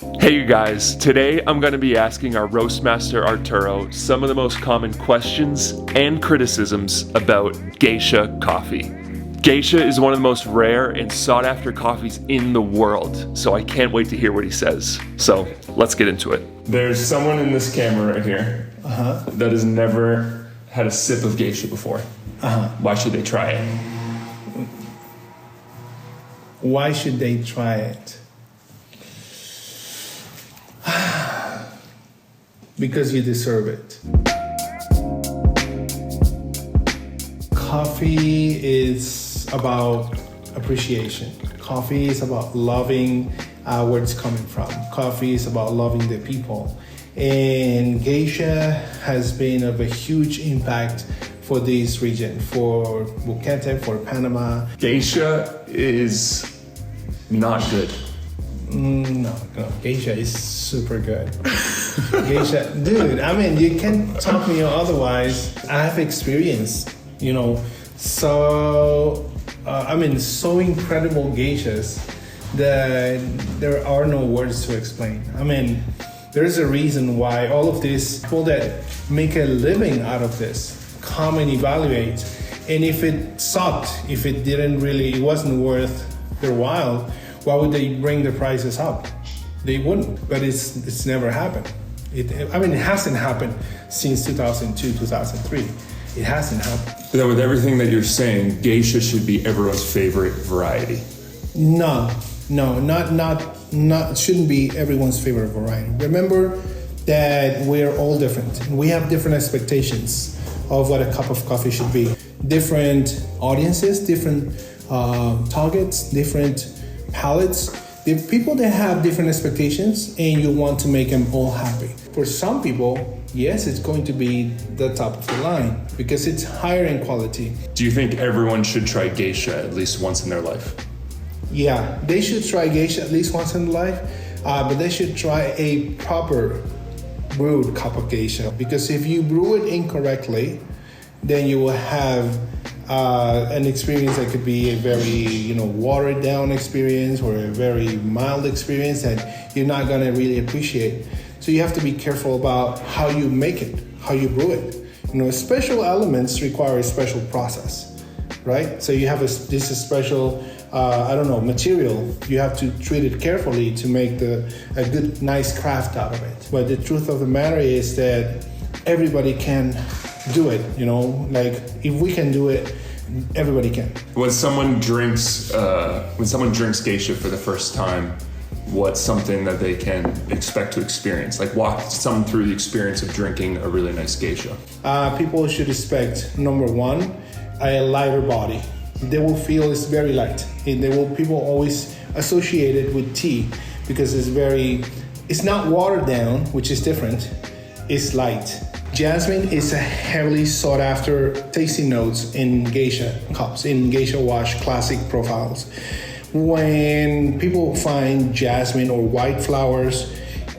Hey you guys, today I'm going to be asking our Roastmaster Arturo some of the most common questions and criticisms about Geisha coffee. Geisha is one of the most rare and sought after coffees in the world, so I can't wait to hear what he says. So let's get into it. There's someone in this camera right here that has never had a sip of Geisha before. Why should they try it? Why should they try it? Because you deserve it. Coffee is about appreciation. Coffee is about loving where it's coming from. Coffee is about loving the people. And Geisha has been of a huge impact for this region, for Buquete, for Panama. Geisha is not good. No, Geisha is super good. Geisha, dude, I mean, you can't talk me otherwise. I have experience, so incredible geishas that there are no words to explain. I mean, there's a reason why all of these people that make a living out of this come and evaluate. And if it sucked, if it wasn't worth their while, why would they bring the prices up? They wouldn't, but it's never happened. It hasn't happened since 2002, 2003. It hasn't happened. But with everything that you're saying, Geisha should be everyone's favorite variety. No, shouldn't be everyone's favorite variety. Remember that we're all different. We have different expectations of what a cup of coffee should be. Different audiences, different targets, different palates. The people that have different expectations and you want to make them all happy. For some people, yes, it's going to be the top of the line because it's higher in quality. Do you think everyone should try Geisha at least once in their life? Yeah, they should try Geisha at least once in their life, but they should try a proper brewed cup of Geisha, because if you brew it incorrectly, then you will have an experience that could be a very, watered down experience or a very mild experience that you're not going to really appreciate. So you have to be careful about how you make it, how you brew it. Special elements require a special process, right? So you have this special, material. You have to treat it carefully to make a good, nice craft out of it. But the truth of the matter is that everybody can do it, if we can do it, everybody can. When someone drinks Geisha for the first time, what's something that they can expect to experience? Like walk someone through the experience of drinking a really nice Geisha. People should expect, number one, a lighter body. They will feel it's very light. People always associate it with tea because it's not watered down, which is different. It's light. Jasmine is a heavily sought after tasting notes in Geisha cups, in Geisha Wash classic profiles. When people find jasmine or white flowers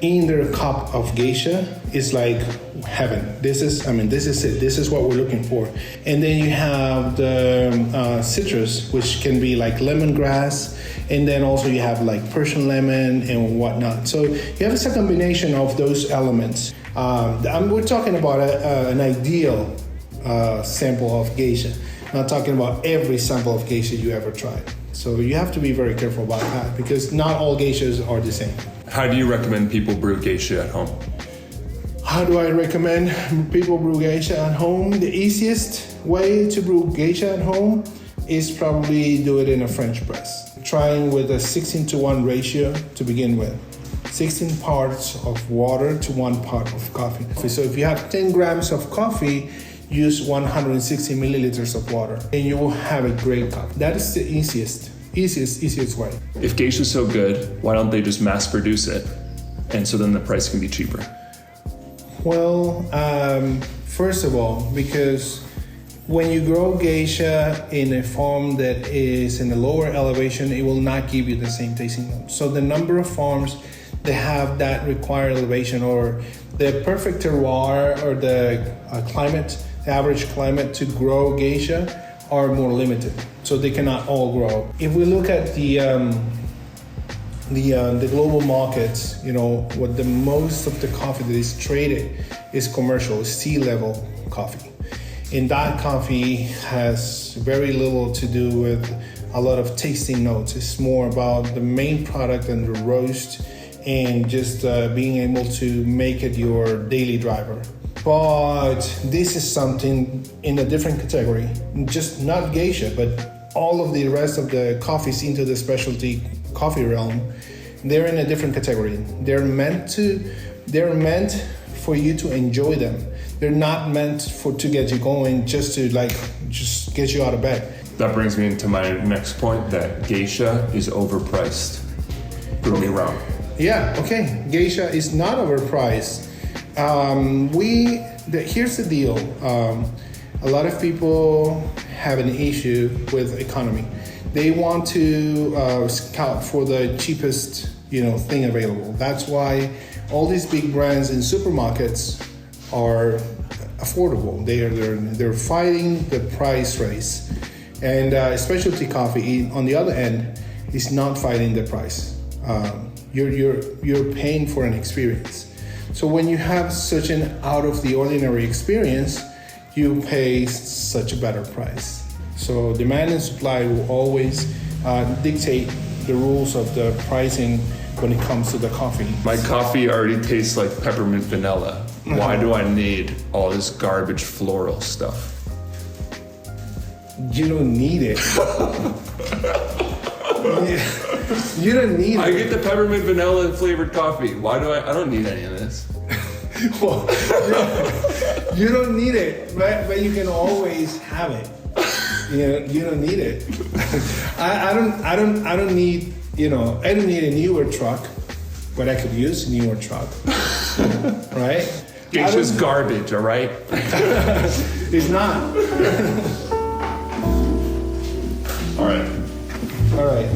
in their cup of Geisha, it's like heaven. This is it. This is what we're looking for. And then you have the citrus, which can be like lemongrass, and then also you have like Persian lemon and whatnot. So you have a combination of those elements. We're talking about an ideal sample of Geisha, not talking about every sample of Geisha you ever tried. So you have to be very careful about that because not all Geishas are the same. How do you recommend people brew Geisha at home? How do I recommend people brew Geisha at home? The easiest way to brew Geisha at home is probably do it in a French press. Trying with a 16:1 ratio to begin with. 16 parts of water to 1 part of coffee. So if you have 10 grams of coffee, use 160 milliliters of water and you will have a great cup. That is the easiest way. If Geisha is so good, why don't they just mass produce it? And so then the price can be cheaper. Well, first of all, because when you grow Geisha in a farm that is in a lower elevation, it will not give you the same tasting notes. So the number of farms that have that required elevation or the perfect terroir or the average climate to grow Geisha are more limited. So they cannot all grow. If we look at the the global market, what the most of the coffee that is traded is commercial, C-level coffee. And that coffee has very little to do with a lot of tasting notes. It's more about the main product and the roast and just being able to make it your daily driver. But this is something in a different category, just not Geisha, but all of the rest of the coffees into the specialty coffee realm, they're in a different category. They're meant for you to enjoy them. They're not meant to get you going, just get you out of bed. That brings me into my next point, that Geisha is overpriced. Prove me wrong. Yeah, okay. Geisha is not overpriced. Here's the deal. A lot of people have an issue with economy. They want to scout for the cheapest, thing available. That's why all these big brands in supermarkets are affordable. They're fighting the price race, and specialty coffee, on the other end, is not fighting the price. You're paying for an experience. So when you have such an out of the ordinary experience, you pay such a better price. So demand and supply will always dictate the rules of the pricing when it comes to the coffee. My coffee already tastes like peppermint vanilla. Why do I need all this garbage floral stuff? You don't need it. You don't need it. I get the peppermint vanilla flavored coffee. Why do I don't need any of this. Well, you don't need it, but you can always have it. You don't need it. I don't need a newer truck, but I could use a newer truck. Right? Geisha's garbage, all right? It's not. All right. All right.